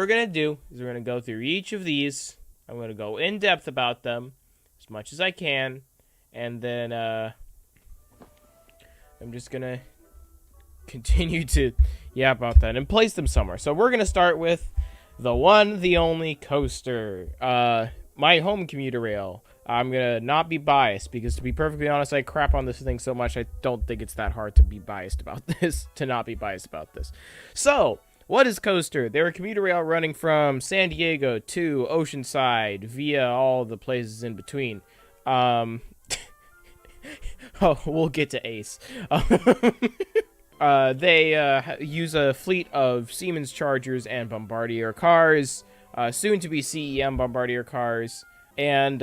we're going to do is we're going to go through each of these. I'm going to go in depth about them as much as I can. And then I'm just going to continue to yap about that and place them somewhere. So we're going to start with the one, the only coaster. My home commuter rail. I'm going to not be biased because, to be perfectly honest, I crap on this thing so much I don't think it's that hard to be biased about this, to not be biased about this. So, what is Coaster? They're a commuter rail running from San Diego to Oceanside via all the places in between. Oh, we'll get to Ace. They use a fleet of Siemens Chargers and Bombardier cars, soon to be CEM Bombardier cars. And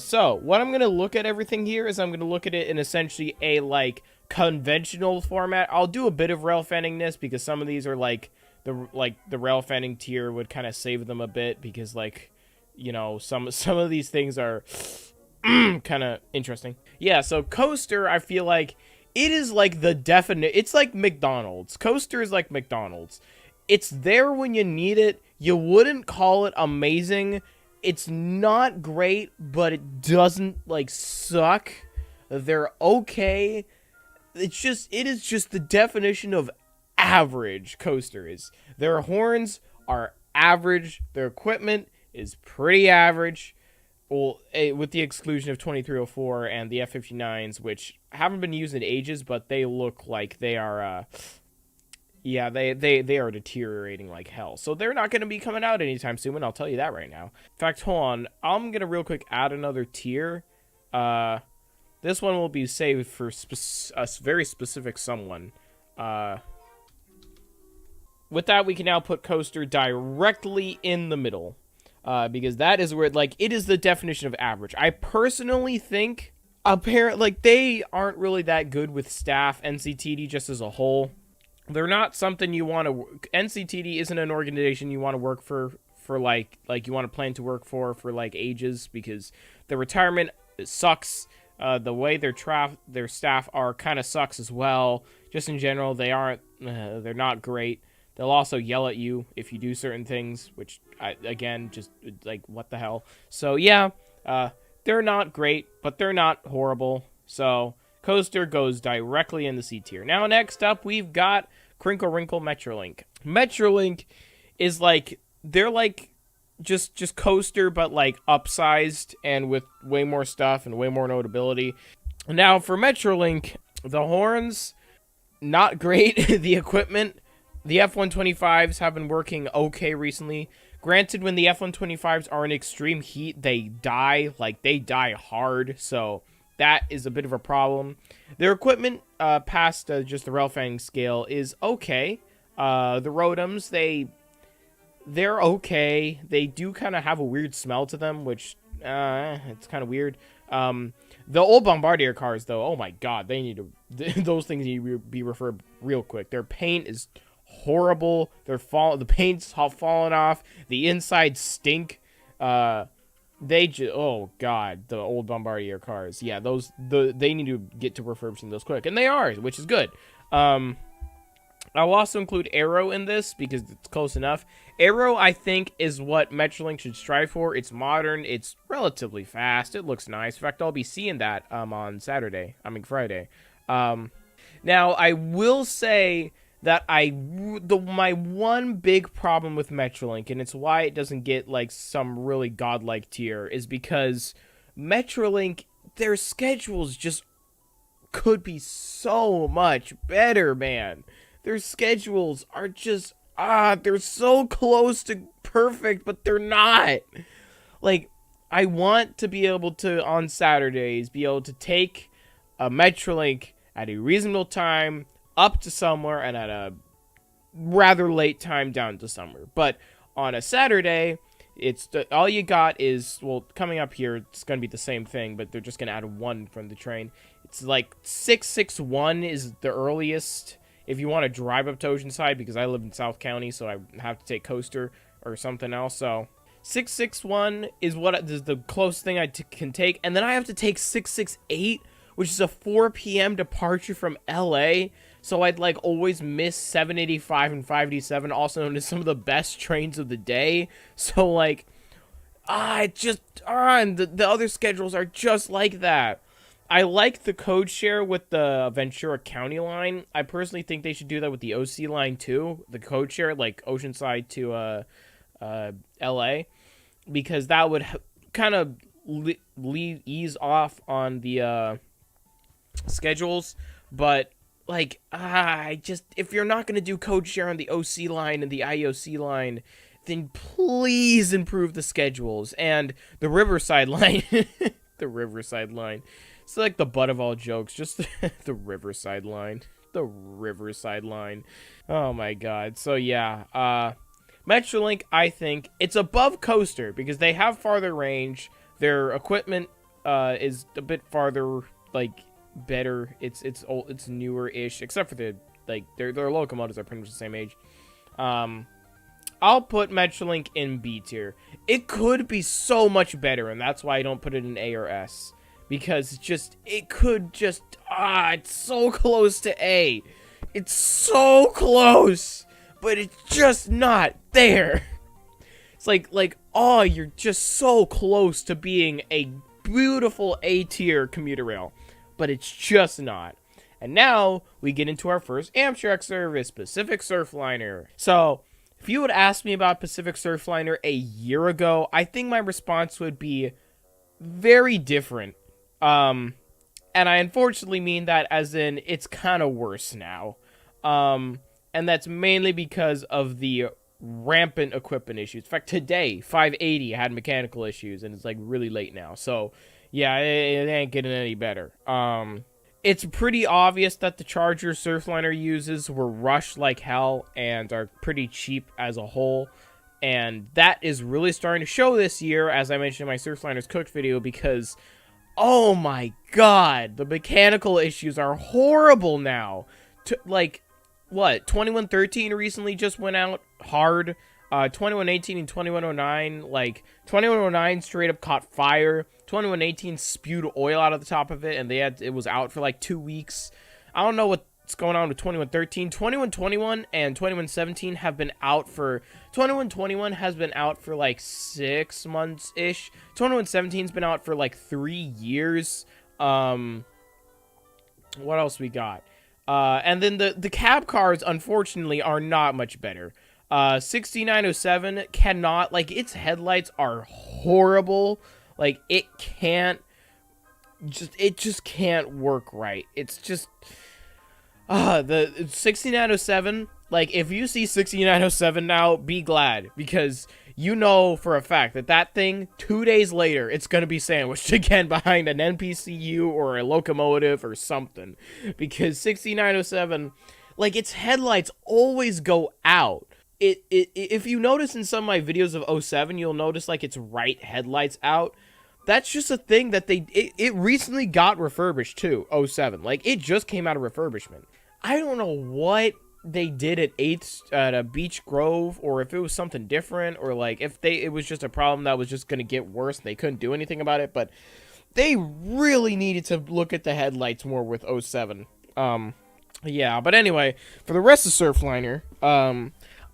so what I'm going to look at everything here is I'm going to look at it in essentially a conventional format. I'll do a bit of rail fanningness because some of these are the rail fanning tier would kind of save them a bit because some of these things are kind of interesting. Yeah, so Coaster, I feel like it is like the definite. It's like McDonald's. Coaster is like McDonald's. It's there when you need it. You wouldn't call it amazing. It's not great, but it doesn't suck. They're okay. It is just the definition of average. Coaster is. Their horns are average. Their equipment is pretty average. Well, with the exclusion of 2304 and the F-59s, which haven't been used in ages, but they look like they are, they are deteriorating like hell. So they're not going to be coming out anytime soon, and I'll tell you that right now. In fact, hold on. I'm going to real quick add another tier. This one will be saved for a very specific someone. With that, we can now put Coaster directly in the middle. Because that is where, it is the definition of average. I personally think, they aren't really that good with staff, NCTD just as a whole. They're not something you want to... NCTD isn't an organization you want to work for you want to plan to work for ages, because the retirement sucks. The way their staff are kind of sucks as well. Just in general, they're not great. They'll also yell at you if you do certain things, which, what the hell. So, yeah, they're not great, but they're not horrible. So, Coaster goes directly in the C tier. Now, next up, we've got Crinkle Wrinkle Metrolink. Metrolink is they're just Coaster, but upsized and with way more stuff and way more notability. Now, for Metrolink, the horns, not great. The equipment... The F-125s have been working okay recently. Granted, when the F-125s are in extreme heat, they die. They die hard. So that is a bit of a problem. Their equipment, past just the rail fanning scale, is okay. The Rotoms, they're okay. They do kind of have a weird smell to them, which, it's kind of weird. The old Bombardier cars, though, oh my god, they need to... Those things need to be referred real quick. Their paint is... horrible. The paint's falling off. The insides stink. Oh god, the old Bombardier cars. Yeah, they need to get to refurbishing those quick, and they are, which is good. I'll also include Aero in this because it's close enough. Aero, I think, is what Metrolink should strive for. It's modern. It's relatively fast. It looks nice. In fact, I'll be seeing that on Friday. Now I will say that my one big problem with Metrolink, and it's why it doesn't get some really godlike tier, is because Metrolink, their schedules just could be so much better, man. Their schedules are just they're so close to perfect, but they're not. I want to be able to on Saturdays be able to take a Metrolink at a reasonable time up to somewhere and at a rather late time down to somewhere. But on a Saturday, all you got is, coming up here, it's going to be the same thing, but they're just going to add one from the train. It's 661 is the earliest if you want to drive up to Oceanside, because I live in South County, so I have to take Coaster or something else. So 661 is the closest thing I can take, and then I have to take 668, which is a 4 p.m. departure from LA. So I'd like always miss 785 and 587, also known as some of the best trains of the day. So like, and the other schedules are just like that. I like the code share with the Ventura County line. I personally think they should do that with the OC line too. The code share, like Oceanside to LA, because that would kind of ease off on the schedules. But like, if you're not gonna do code share on the OC line and the IOC line, then please improve the schedules and the Riverside line. The Riverside line. It's like the butt of all jokes. Just the Riverside line. The Riverside line. Oh my god. So yeah, Metrolink, I think it's above Coaster because they have farther range. Their equipment is a bit farther, like, better. It's old, it's newer-ish, except for their locomotives are pretty much the same age. I'll put Metrolink in B tier. It could be so much better, and that's why I don't put it in A or S. Because it's so close to A. It's so close, but it's just not there. It's like, you're just so close to being a beautiful A tier commuter rail, but it's just not. And now we get into our first Amtrak service, Pacific Surfliner. So, if you would ask me about Pacific Surfliner a year ago, I think my response would be very different. And I unfortunately mean that as in it's kind of worse now. And that's mainly because of the rampant equipment issues. In fact, today, 580 had mechanical issues, and it's like really late now. So, yeah, it ain't getting any better. It's pretty obvious that the Charger Surfliner uses were rushed like hell and are pretty cheap as a whole. And that is really starting to show this year, as I mentioned in my Surfliners Cooked video, because oh my god, the mechanical issues are horrible now. Like, what, 2113 recently just went out hard. 2118 and 2109, like, 2109 straight up caught fire. 2118 spewed oil out of the top of it, and it was out for like 2 weeks. I don't know what's going on with 2113. 2121 and 2117 have been out for... 2121 has been out for like 6 months-ish. 2117's been out for like 3 years. What else we got? And then the cab cars, unfortunately, are not much better. 6907 cannot... Like, its headlights are horrible. Like, it just can't work right. It's just... the 6907, like, if you see 6907 now, be glad, because you know for a fact that thing, 2 days later, it's gonna be sandwiched again behind an NPCU or a locomotive or something, because 6907, like, its headlights always go out. If you notice in some of my videos of 07, you'll notice, like, its right headlights out. That's just a thing that it recently got refurbished too, 07. Like, it just came out of refurbishment. I don't know what they did at 8th at Beach Grove, or if it was something different, or like if it was just a problem that was just going to get worse and they couldn't do anything about it, but they really needed to look at the headlights more with 07. Yeah, but anyway, for the rest of Surfliner,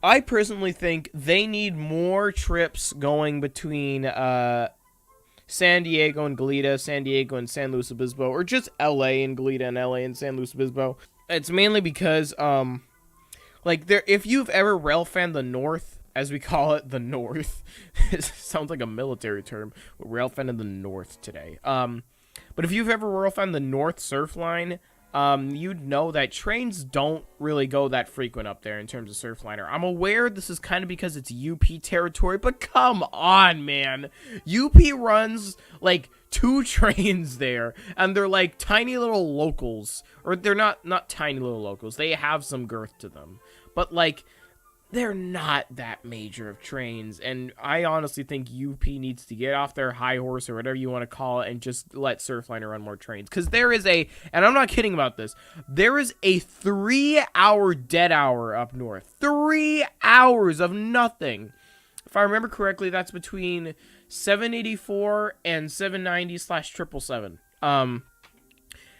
I personally think they need more trips going between San Diego and Goleta, San Diego and San Luis Obispo, or just LA and Goleta, and LA and San Luis Obispo. It's mainly because, like, if you've ever rail fanned the North, as we call it, the North, it sounds like a military term, we're rail fanning the North today. But if you've ever rail fanned the North Surf Line, you'd know that trains don't really go that frequent up there in terms of Surfliner. I'm aware this is kind of because it's UP territory, but come on, man. UP runs, like, 2 trains there, and they're, like, tiny little locals. Or they're not tiny little locals. They have some girth to them. But, like, they're not that major of trains, and I honestly think UP needs to get off their high horse, or whatever you want to call it, and just let Surfliner run more trains. Because there is and I'm not kidding about this, there is a 3-hour dead hour up north. 3 hours of nothing. If I remember correctly, that's between 784 and 790/777.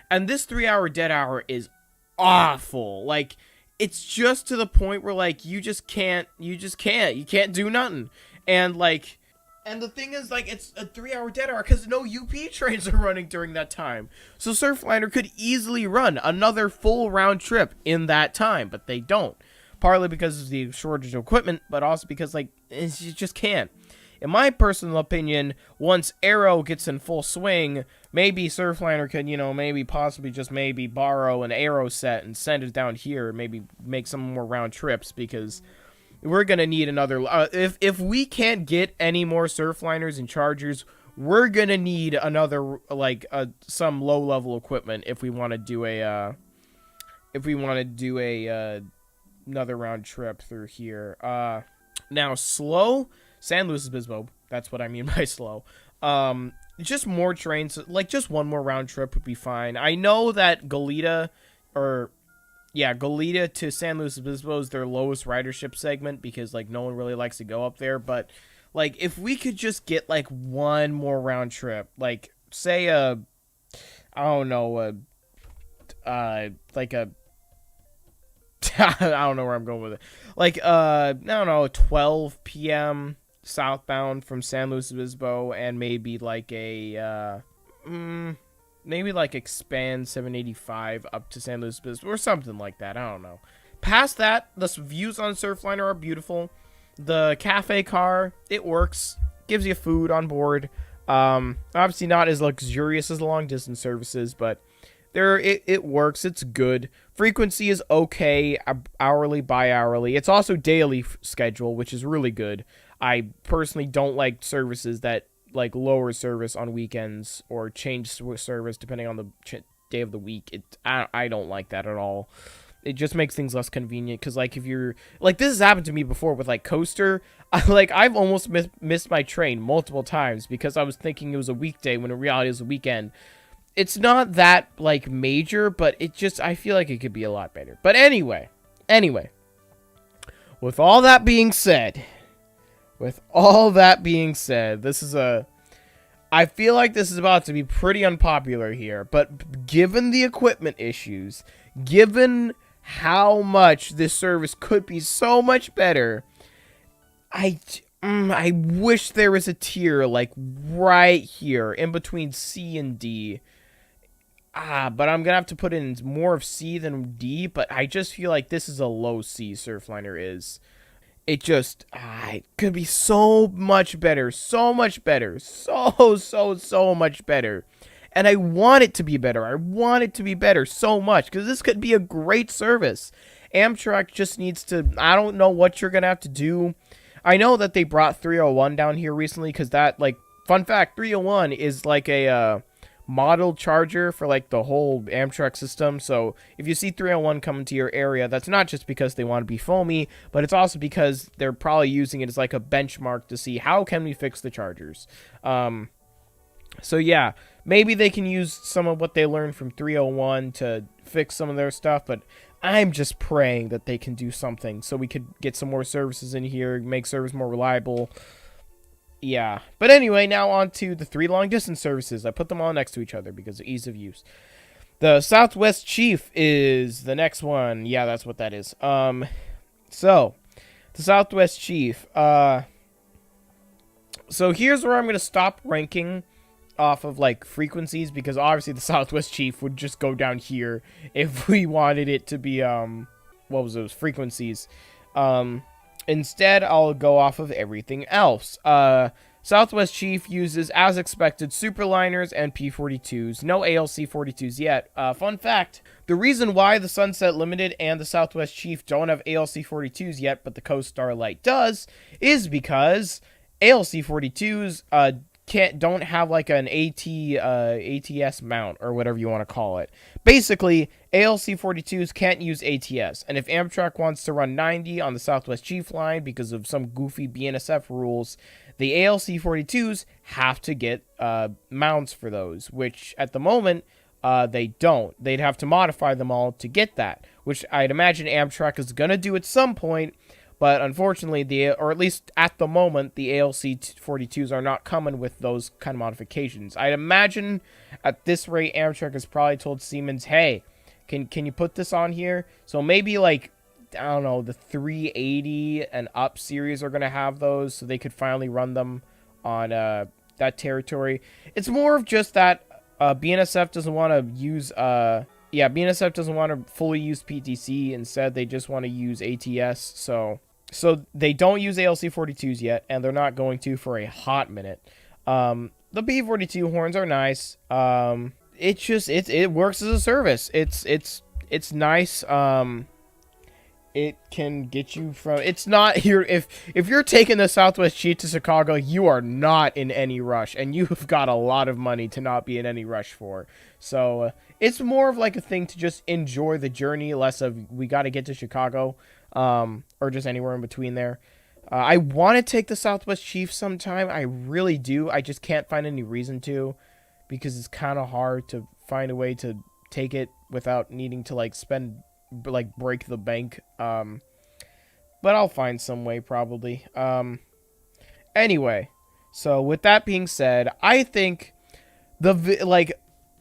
And this 3-hour dead hour is awful. Like, it's just to the point where, like, you can't do nothing. And, like, and the thing is, like, it's a 3-hour dead hour because no UP trains are running during that time. So Surfliner could easily run another full round trip in that time, but they don't. Partly because of the shortage of equipment, but also because, like, you just can't. In my personal opinion, once Arrow gets in full swing, maybe Surfliner can, maybe possibly just maybe borrow an Arrow set and send it down here, maybe make some more round trips, because we're gonna need another. If we can't get any more Surfliners and Chargers, we're gonna need another, like, some low level equipment if we want to do another round trip through here. Now slow. San Luis Obispo, that's what I mean by slow. Just more trains, like just one more round trip would be fine. I know that Goleta to San Luis Obispo is their lowest ridership segment because, like, no one really likes to go up there. But, like, if we could just get, like, one more round trip, like, say I don't know, like a I don't know where I'm going with it. Like, I don't know, 12 p.m. southbound from San Luis Obispo, and maybe like maybe like expand 785 up to San Luis Obispo or something like that. I don't know. Past that, the views on Surfliner are beautiful. The cafe car, it works. Gives you food on board. Obviously not as luxurious as the long distance services, but it works. It's good. Frequency is okay, hourly, bi-hourly. It's also daily schedule, which is really good. I personally don't like services that, like, lower service on weekends or change service depending on the day of the week. I don't like that at all. It just makes things less convenient, because, like, if you're, like, this has happened to me before with, like, Coaster. I've almost missed my train multiple times because I was thinking it was a weekday when in reality it was a weekend. It's not that, like, major, but I feel like it could be a lot better. But anyway, with all that being said, I feel like this is about to be pretty unpopular here, but given the equipment issues, given how much this service could be so much better, I wish there was a tier, like, right here, in between C and D. But I'm gonna have to put in more of C than D, but I just feel like this is a low C, Surfliner is. It just, it could be so much better, so much better, so much better. And I want it to be better. I want it to be better so much, because this could be a great service. Amtrak just needs to, I don't know what you're going to have to do. I know that they brought 301 down here recently, because that, like, fun fact, 301 is like a model charger for, like, the whole Amtrak system. So if you see 301 coming to your area, that's not just because they want to be foamy, but it's also because they're probably using it as, like, a benchmark to see how can we fix the chargers. So yeah, maybe they can use some of what they learned from 301 to fix some of their stuff, but I'm just praying that they can do something so we could get some more services in here, make service more reliable. Yeah, but anyway, now on to the 3 long-distance services. I put them all next to each other because of ease of use. The Southwest Chief is the next one. Yeah, that's what that is. So, the Southwest Chief. So here's where I'm going to stop ranking off of, like, frequencies, because obviously the Southwest Chief would just go down here if we wanted it to be, what was those frequencies? Instead, I'll go off of everything else. Southwest Chief uses, as expected, Superliners and P42s. No ALC 42s yet. Fun fact, the reason why the Sunset Limited and the Southwest Chief don't have ALC 42s yet, but the Coast Starlight does, is because ALC 42s don't have, like, an ATS mount, or whatever you want to call it. Basically, ALC 42s can't use ATS, and if Amtrak wants to run 90 on the Southwest Chief line because of some goofy BNSF rules, the ALC 42s have to get mounts for those, which at the moment they don't. They'd have to modify them all to get that, which I'd imagine Amtrak is going to do at some point. But unfortunately, or at least at the moment, the ALC 42s are not coming with those kind of modifications. I'd imagine at this rate, Amtrak has probably told Siemens, hey, Can you put this on here? So maybe like, I don't know, the 380 and up series are gonna have those, so they could finally run them on that territory. It's more of just that BNSF doesn't want to use BNSF doesn't want to fully use PTC. Instead, they just want to use ATS. So they don't use ALC42s yet, and they're not going to for a hot minute. The P42 horns are nice. It works as a service. It's nice. It can get you from. It's not here. If you're taking the Southwest Chief to Chicago, you are not in any rush, and you've got a lot of money to not be in any rush for. So it's more of like a thing to just enjoy the journey, less of we got to get to Chicago, or just anywhere in between there. I want to take the Southwest Chief sometime. I really do. I just can't find any reason to, because it's kind of hard to find a way to take it without needing to like break the bank. But I'll find some way probably. Anyway, so with that being said, I think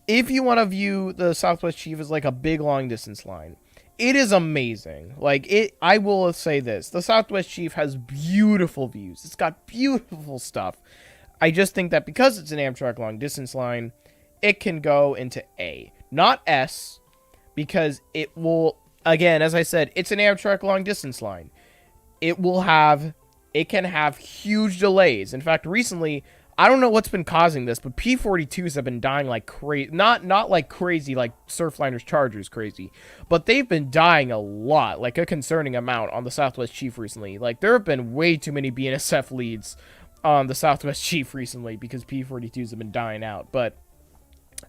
if you want to view the Southwest Chief as like a big long distance line, it is amazing. I will say this, the Southwest Chief has beautiful views. It's got beautiful stuff. I just think that because it's an Amtrak long distance line, it can go into A, not S, because it will, again, as I said, it's an Amtrak long distance line. It can have huge delays. In fact, recently, I don't know what's been causing this, but P42s have been dying like crazy. Not like crazy, like Surfliners Chargers crazy, but they've been dying a lot, like a concerning amount on the Southwest Chief recently. Like, there have been way too many BNSF leads on the Southwest Chief recently because P42s have been dying out. But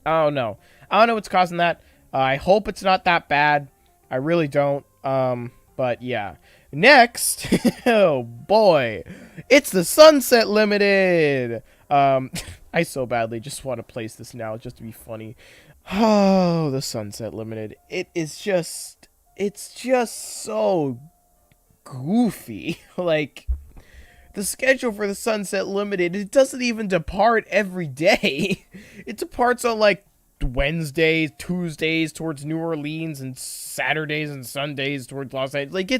I don't know. I don't know what's causing that. I hope it's not that bad. I really don't. But yeah. Next, oh boy, it's the Sunset Limited. I so badly just want to place this now just to be funny. Oh, the Sunset Limited. It's just so goofy. Like, the schedule for the Sunset Limited, it doesn't even depart every day. It departs on like Wednesdays, Tuesdays towards New Orleans, and Saturdays and Sundays towards Los Angeles. Like,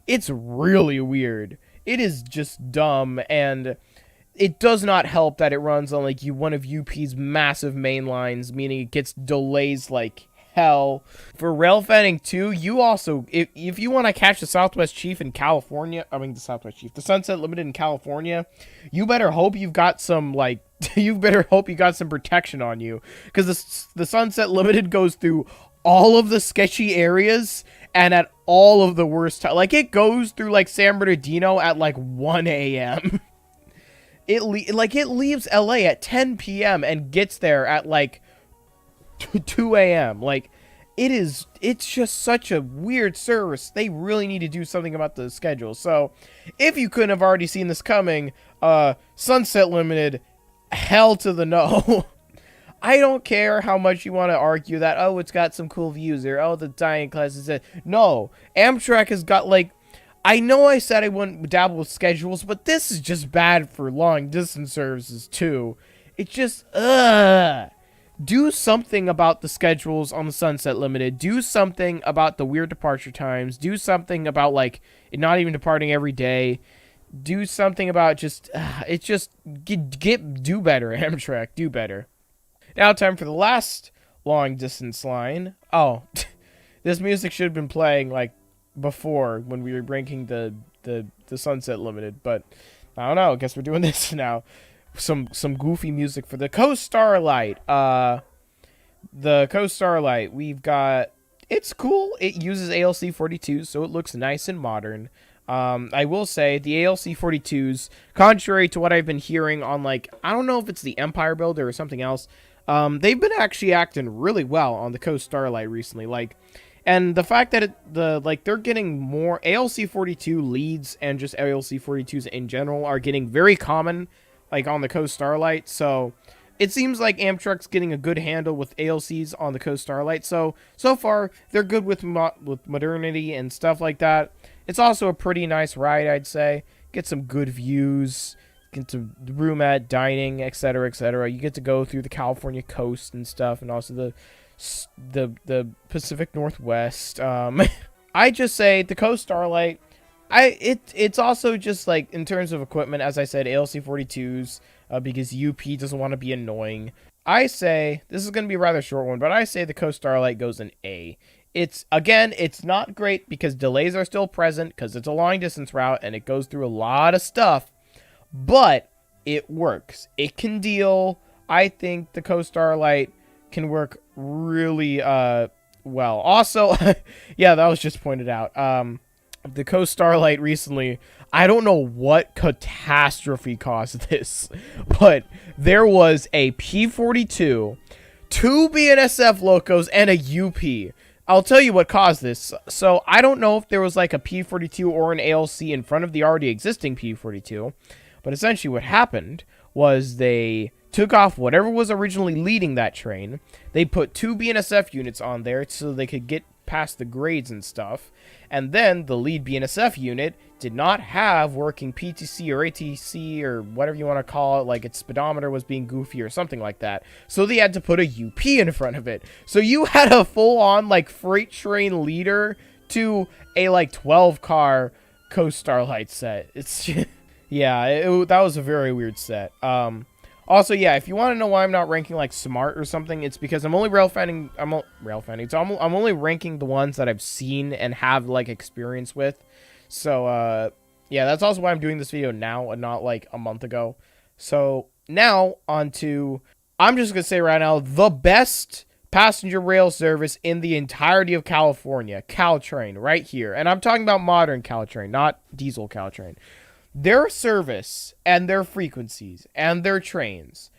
it's really weird. It is just dumb, and it does not help that it runs on like one of UP's massive main lines, meaning it gets delays like hell. For rail fanning too, you also, if you want to catch the Southwest Chief in California, the Sunset Limited in California, you better hope you've got some some protection on you, because the Sunset Limited goes through all of the sketchy areas and at all of the worst time. Like, it goes through like San Bernardino at like 1 a.m. It leaves LA at 10 p.m. and gets there at like 2 a.m. Like, it's just such a weird service. They really need to do something about the schedule. So, if you couldn't have already seen this coming, Sunset Limited, hell to the no. I don't care how much you want to argue that, oh, it's got some cool views, or, oh, the dining class is it. No, Amtrak has got, like, I know I said I wouldn't dabble with schedules, but this is just bad for long distance services, too. It's just, do something about the schedules on the Sunset Limited. Do something about the weird departure times. Do something about, like, it not even departing every day. Do something about do better, Amtrak, do better. Now, time for the last long distance line. Oh, this music should have been playing like before when we were ranking the Sunset Limited, but I don't know. I guess we're doing this now. Some goofy music for the Coast Starlight. The Coast Starlight. We've got. It's cool. It uses ALC42s, so it looks nice and modern. I will say the ALC42s, contrary to what I've been hearing on, like, I don't know if it's the Empire Builder or something else. They've been actually acting really well on the Coast Starlight recently, like, and the fact that they're getting more ALC42 leads, and just ALC42s in general are getting very common, like, on the Coast Starlight. So it seems like Amtrak's getting a good handle with ALCs on the Coast Starlight. So far they're good with modernity and stuff like that. It's also a pretty nice ride, I'd say. Get some good views. Get to room at dining, etc., etc. You get to go through the California coast and stuff, and also the the Pacific Northwest. I just say the Coast Starlight. It's also just like in terms of equipment, as I said, ALC 42s, because UP doesn't want to be annoying. I say this is going to be a rather short one, but I say the Coast Starlight goes in A. It's not great because delays are still present because it's a long distance route and it goes through a lot of stuff, but it works. It can deal. I think the Coast Starlight can work really well. Also, yeah, that was just pointed out. The Coast Starlight recently, I don't know what catastrophe caused this, but there was a P-42, 2 BNSF locos, and a UP. I'll tell you what caused this. So I don't know if there was like a P-42 or an ALC in front of the already existing P-42, but essentially what happened was they took off whatever was originally leading that train. They put 2 BNSF units on there so they could get past the grades and stuff. And then the lead BNSF unit did not have working PTC or ATC or whatever you want to call it, like its speedometer was being goofy or something like that. So they had to put a UP in front of it. So you had a full-on like freight train leader to a like 12-car Coast Starlight set. It's yeah, that was a very weird set. Also, yeah, if you want to know why I'm not ranking like smart or something, it's because I'm only railfanning. I'm only ranking the ones that I've seen and have like experience with. So, yeah, that's also why I'm doing this video now and not like a month ago. So now on to, I'm just gonna say right now, the best passenger rail service in the entirety of California, Caltrain, right here, and I'm talking about modern Caltrain, not diesel Caltrain. Their service and their frequencies and their trains,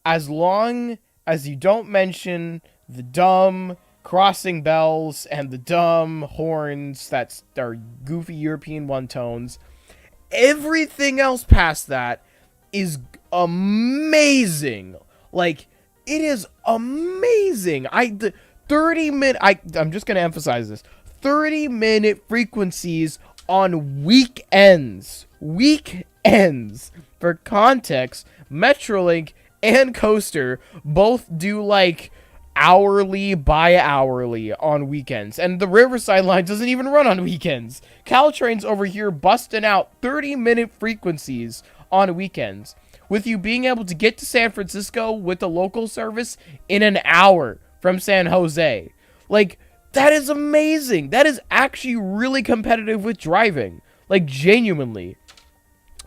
as long as you don't mention the dumb crossing bells and the dumb horns that are goofy European one-tones, everything else past that is amazing. Like, it is amazing. I'm just going to emphasize this. 30-minute frequencies on weekends. For context, Metrolink and Coaster both do like hourly by hourly on weekends, and the Riverside line doesn't even run on weekends. Caltrain's over here busting out 30-minute frequencies on weekends, with you being able to get to San Francisco with the local service in an hour from San Jose. Like, that is amazing. That is actually really competitive with driving. Like, genuinely.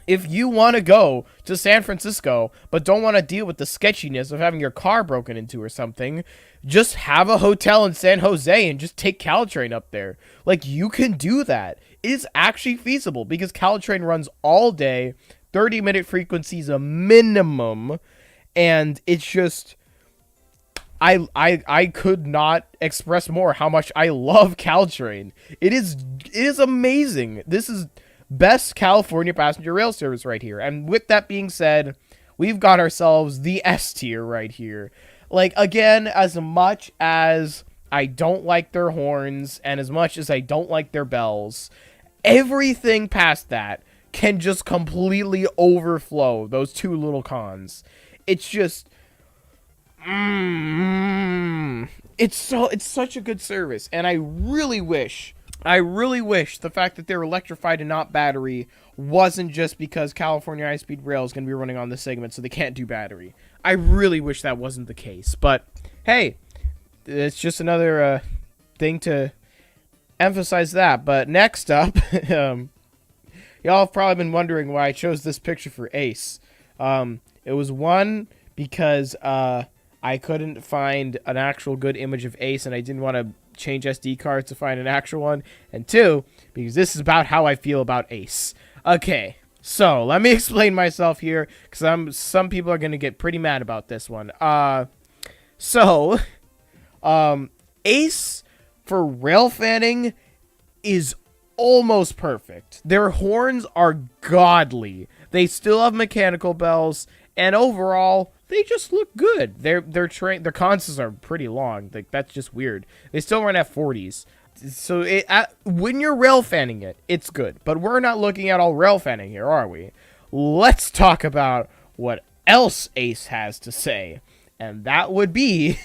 If you want to go to San Francisco, but don't want to deal with the sketchiness of having your car broken into or something, just have a hotel in San Jose and just take Caltrain up there. Like, you can do that. It is actually feasible because Caltrain runs all day, 30-minute frequencies a minimum, and it's just, I could not express more how much I love Caltrain. It is amazing. This is best California passenger rail service right here. And with that being said, we've got ourselves the S tier right here. Like, again, as much as I don't like their horns and as much as I don't like their bells, everything past that can just completely overflow those two little cons. It's just, it's such a good service, and I really wish the fact that they're electrified and not battery wasn't just because California High-Speed Rail is going to be running on this segment, so they can't do battery. I really wish that wasn't the case, but hey, it's just another thing to emphasize that. But next up, y'all have probably been wondering why I chose this picture for Ace. It was one, because I couldn't find an actual good image of Ace, and I didn't want to change SD cards to find an actual one, and 2, because this is about how I feel about Ace. Okay, so let me explain myself here, because some people are going to get pretty mad about this one. Ace for rail fanning is almost perfect. Their horns are godly. They still have mechanical bells, and overall, they just look good. Their consoles are pretty long. Like, that's just weird. They still run F40s. So when you're rail fanning it, it's good. But we're not looking at all rail fanning here, are we? Let's talk about what else Ace has to say. And that would be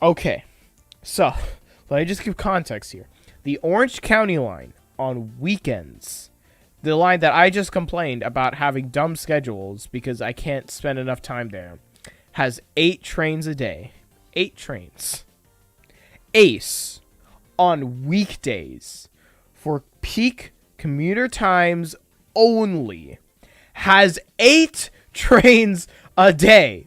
Okay, so let me just give context here. The Orange County line on weekends, the line that I just complained about having dumb schedules because I can't spend enough time there, has 8 trains a day. 8 trains. Ace, on weekdays, for peak commuter times only, has 8 trains a day.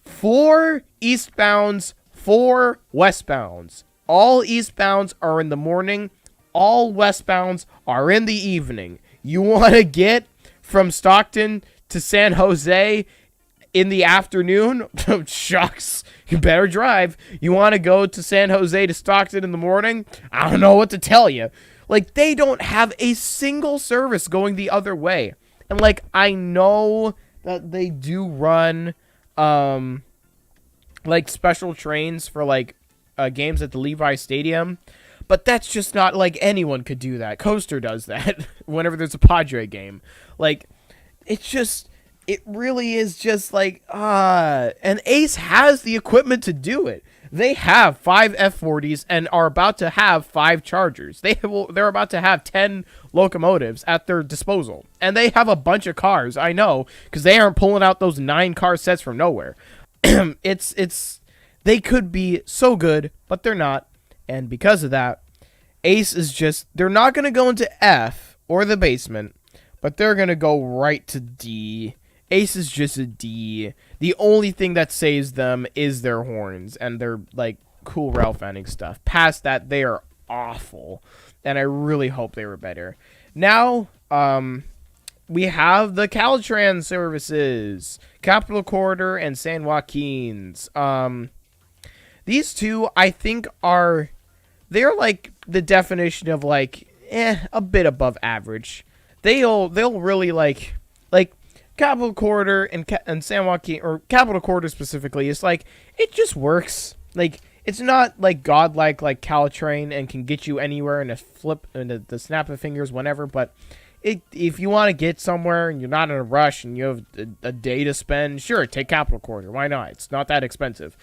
4 eastbounds, 4 westbounds. All eastbounds are in the morning. All westbounds are in the evening. You want to get from Stockton to San Jose in the afternoon? Shucks. You better drive. You want to go to San Jose to Stockton in the morning? I don't know what to tell you. Like, they don't have a single service going the other way. And, like, I know that they do run, like, special trains for, like, games at the Levi Stadium. But that's just not, like, anyone could do that. Coaster does that whenever there's a Padre game. Like, it's just, it really is just, like, and Ace has the equipment to do it. They have 5 F40s and are about to have 5 Chargers. They're about to have 10 locomotives at their disposal. And they have a bunch of cars, I know, because they aren't pulling out those 9 car sets from nowhere. They could be so good, but they're not. And because of that, Ace is just, they're not going to go into F or the basement, but they're going to go right to D. Ace is just a D. The only thing that saves them is their horns and their, like, cool rail fanning stuff. Past that, they are awful. And I really hope they were better. Now, we have the Caltrans services. Capital Corridor and San Joaquin's. These two, I think, they're like the definition of, like, a bit above average. They'll really, like Capital Corridor and San Joaquin, or Capital Corridor specifically, is like, it just works. Like, it's not like godlike like Caltrain and can get you anywhere in a flip, in the snap of fingers, whenever. But if you want to get somewhere and you're not in a rush and you have a day to spend, sure, take Capital Corridor. Why not? It's not that expensive.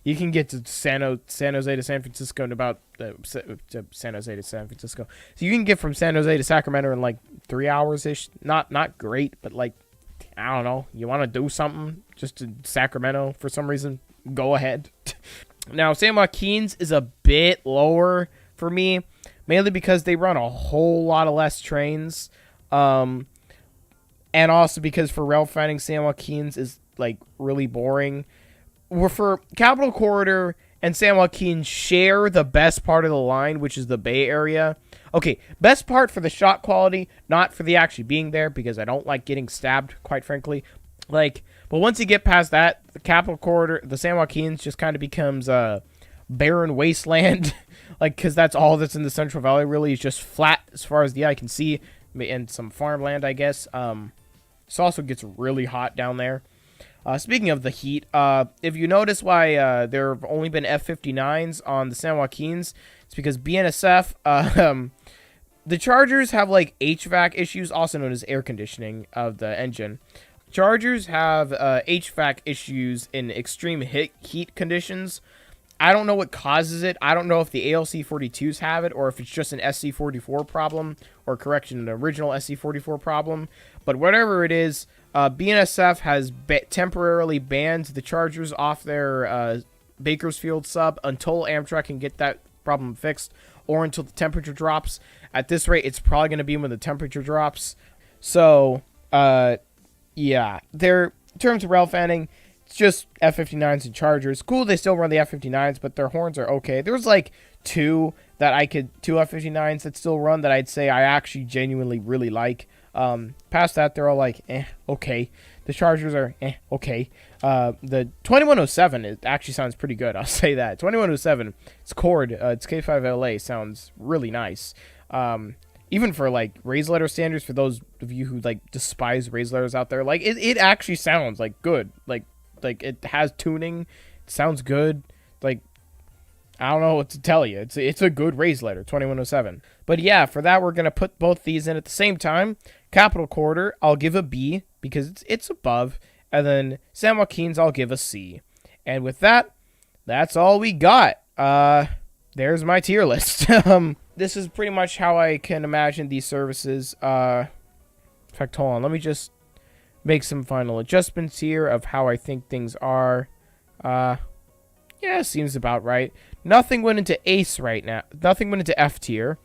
You can get to San Jose to San Francisco in about San Jose to San Francisco. So you can get from San Jose to Sacramento in like 3 hours ish. Not great, but like, I don't know. You want to do something just to Sacramento for some reason? Go ahead. Now San Joaquin's is a bit lower for me, mainly because they run a whole lot of less trains, and also because for rail fanning, San Joaquin's is like really boring. For Capital Corridor and San Joaquin share the best part of the line, which is the Bay Area. Okay, best part for the shot quality, not for the actually being there, because I don't like getting stabbed, quite frankly. Like, but once you get past that, the Capital Corridor, the San Joaquin's just kind of becomes a barren wasteland. Like, because that's all that's in the Central Valley, really, is just flat as far as the eye can see, and some farmland, I guess. This also gets really hot down there. Speaking of the heat, if you notice why there have only been F-59s on the San Joaquins, it's because BNSF, the Chargers have like HVAC issues, also known as air conditioning of the engine. Chargers have HVAC issues in extreme heat conditions. I don't know what causes it. I don't know if the ALC-42s have it or if it's just an SC-44 problem, or correction, an original SC-44 problem. But whatever it is, BNSF has temporarily banned the Chargers off their Bakersfield sub until Amtrak can get that problem fixed, or until the temperature drops. At this rate, it's probably going to be when the temperature drops. So, yeah, in terms of rail fanning, it's just F-59s and Chargers. Cool, they still run the F-59s, but their horns are okay. There's like two F-59s that still run that I'd say I actually genuinely really like. Past that, they're all like, okay. The Chargers are, okay. The 2107, it actually sounds pretty good, I'll say that. 2107, it's Cord, it's K5LA, sounds really nice. Even for, like, raised letter standards, for those of you who, like, despise raised letters out there, like, it actually sounds, like, good. Like, it has tuning, it sounds good, like, I don't know what to tell you. It's a good raised letter, 2107. But yeah, for that, we're going to put both these in at the same time. Capital Corridor, I'll give a B, because it's above. And then San Joaquin's, I'll give a C. And with that, that's all we got. There's my tier list. This is pretty much how I can imagine these services. In fact, hold on. Let me just make some final adjustments here of how I think things are. Yeah, seems about right. Nothing went into Ace right now. Nothing went into F tier.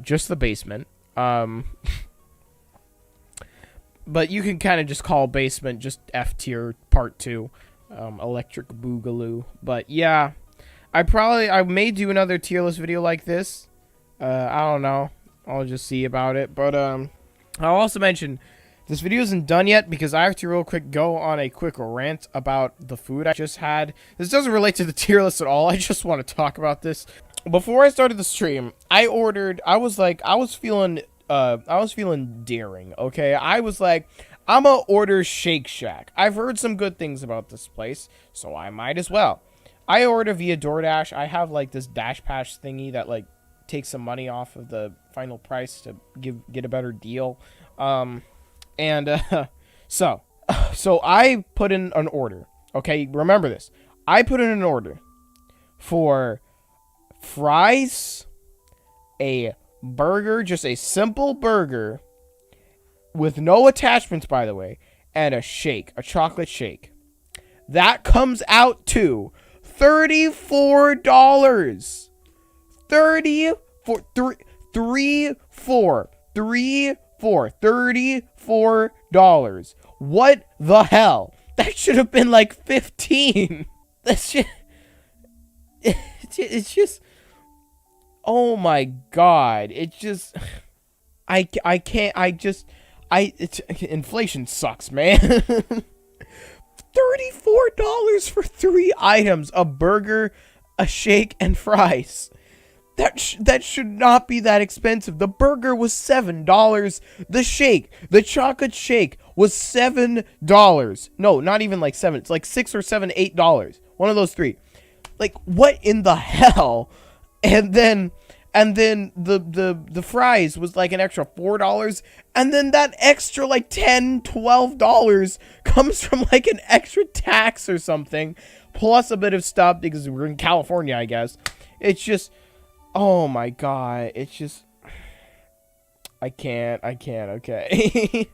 Just the basement. But you can kind of just call basement just F tier part 2. Electric Boogaloo. But yeah, I may do another tier list video like this. I don't know. I'll just see about it. But I'll also mention this video isn't done yet because I have to real quick go on a quick rant about the food I just had. This doesn't relate to the tier list at all. I just want to talk about this. Before I started the stream, I was feeling daring, okay? I was like, I'm gonna order Shake Shack. I've heard some good things about this place, so I might as well. I order via DoorDash. I have like this Dash Pass thingy that like takes some money off of the final price to get a better deal. So I put in an order. Okay, remember this. I put in an order for fries, a burger, just a simple burger with no attachments, by the way, and a shake, a chocolate shake. That comes out to $34. $34. What the hell? That should have been like 15. That's just, it's just, oh my god. It just, inflation sucks, man. $34 for 3 items, a burger, a shake, and fries. That should not be that expensive. The burger was $7. The shake, the chocolate shake, was $7. No, not even like 7. It's like $6 or $7, $8. One of those 3. Like, what in the hell? And then the fries was like an extra $4, and then that extra like $10, $12 comes from like an extra tax or something, plus a bit of stuff because we're in California, I guess. It's just, oh my god, it's just, I can't, okay.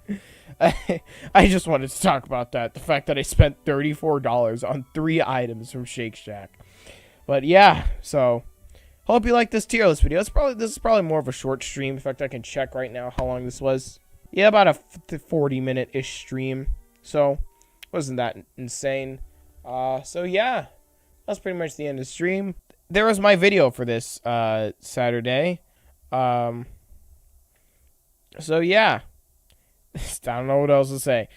I just wanted to talk about that, the fact that I spent $34 on 3 items from Shake Shack. But yeah, so hope you like this tier list video. This is probably more of a short stream. In fact, I can check right now how long this was. Yeah, about a 40-minute-ish stream. So, wasn't that insane. So yeah, that's pretty much the end of the stream. There was my video for this Saturday. So yeah, I don't know what else to say.